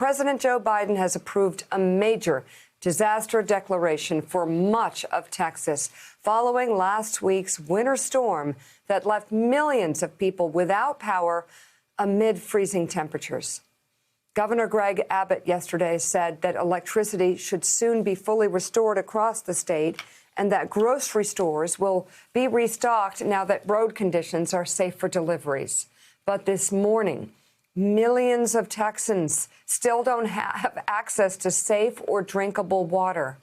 President Joe Biden has approved a major disaster declaration for much of Texas following last week's winter storm that left millions of people without power amid freezing temperatures. Governor Greg Abbott yesterday said that electricity should soon be fully restored across the state and that grocery stores will be restocked now that road conditions are safe for deliveries. But this morning, millions of Texans still don't have access to safe or drinkable water.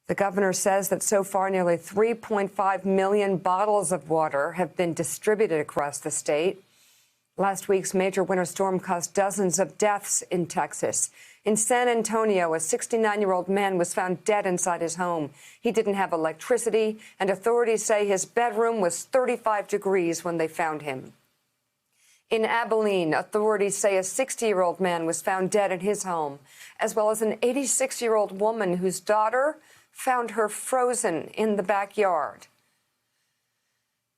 The governor says that so far nearly 3.5 million bottles of water have been distributed across the state. Last week's major winter storm caused dozens of deaths in Texas. In San Antonio, a 69-year-old man was found dead inside his home. He didn't have electricity, and authorities say his bedroom was 35 degrees when they found him. In Abilene, authorities say a 60-year-old man was found dead in his home, as well as an 86-year-old woman whose daughter found her frozen in the backyard.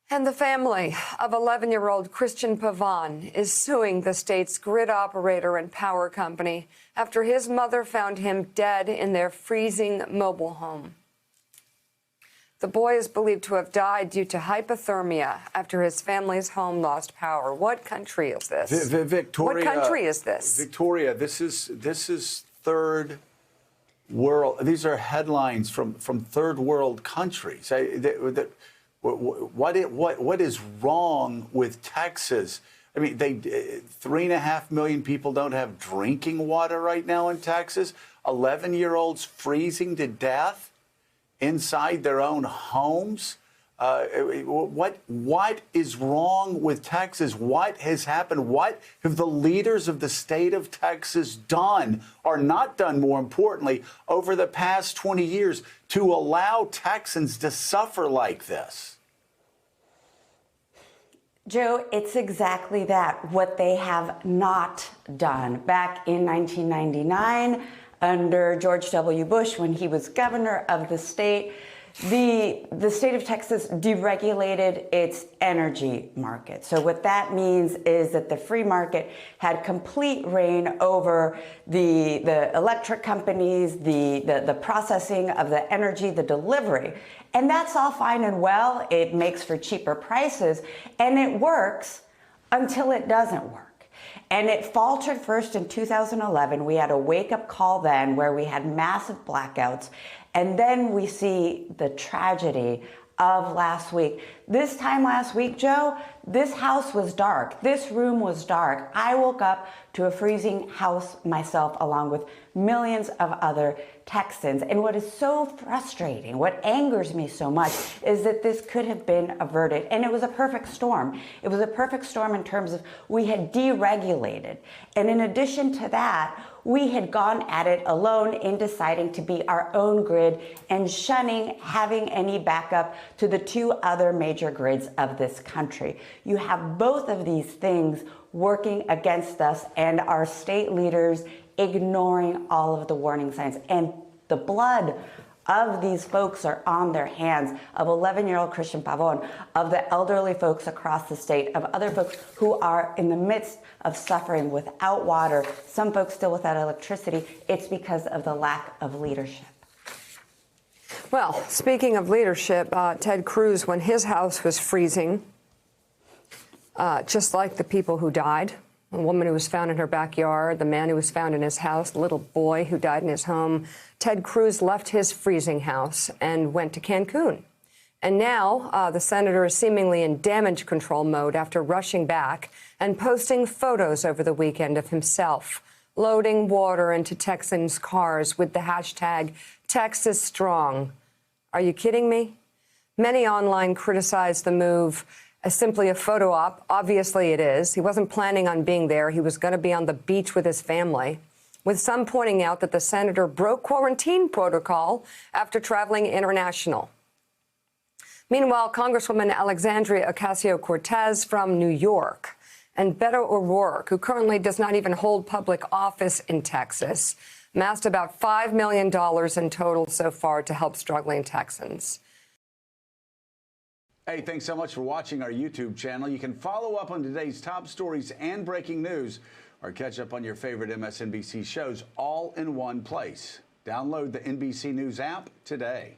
And the family of 11-year-old Christian Pavon is suing the state's grid operator and power company after his mother found him dead in their freezing mobile home. The boy is believed to have died due to hypothermia after his family's home lost power. What country is this? Victoria, what country is this? Victoria, this is third world. These are headlines from third world countries. What is wrong with Texas? I mean, 3.5 million people don't have drinking water right now in Texas. 11-year-olds freezing to death inside their own homes. What is wrong with Texas? What has happened? What have the leaders of the state of Texas done, or not done, more importantly, over the past 20 years to allow Texans to suffer like this? Joe, it's exactly that, what they have not done. Back in 1999, under George W. Bush, when he was governor of the state, the state of Texas deregulated its energy market. So what that means is that the free market had complete reign over the electric companies, the processing of the energy, the delivery. And that's all fine and well. It makes for cheaper prices, and it works until it doesn't work. And it faltered first in 2011. We had a wake-up call then where we had massive blackouts. And then we see the tragedy of last week. This time last week, Joe, this house was dark. This room was dark. I woke up to a freezing house myself, along with millions of other Texans. And what is so frustrating, what angers me so much, is that this could have been averted. And it was a perfect storm. It was a perfect storm in terms of we had deregulated. And in addition to that, we had gone at it alone in deciding to be our own grid and shunning having any backup to the two other major grids of this country. You have both of these things working against us, and our state leaders ignoring all of the warning signs. And the blood of these folks are on their hands, of 11-year-old Christian Pavon, of the elderly folks across the state, of other folks who are in the midst of suffering without water, some folks still without electricity. It's because of the lack of leadership. Well, speaking of leadership, Ted Cruz, when his house was freezing, just like the people who died, a woman who was found in her backyard, the man who was found in his house, the little boy who died in his home, Ted Cruz left his freezing house and went to Cancun. And now the senator is seemingly in damage control mode after rushing back and posting photos over the weekend of himself loading water into Texans' cars with the hashtag Texas Strong. Are you kidding me? Many online criticized the move as simply a photo op. Obviously it is. He wasn't planning on being there. He was going to be on the beach with his family, with some pointing out that the senator broke quarantine protocol after traveling international. Meanwhile, Congresswoman Alexandria Ocasio-Cortez from New York and Beto O'Rourke, who currently does not even hold public office in Texas, amassed about $5 million in total so far to help struggling Texans. Hey, thanks so much for watching our YouTube channel. You can follow up on today's top stories and breaking news or catch up on your favorite MSNBC shows all in one place. Download the NBC News app today.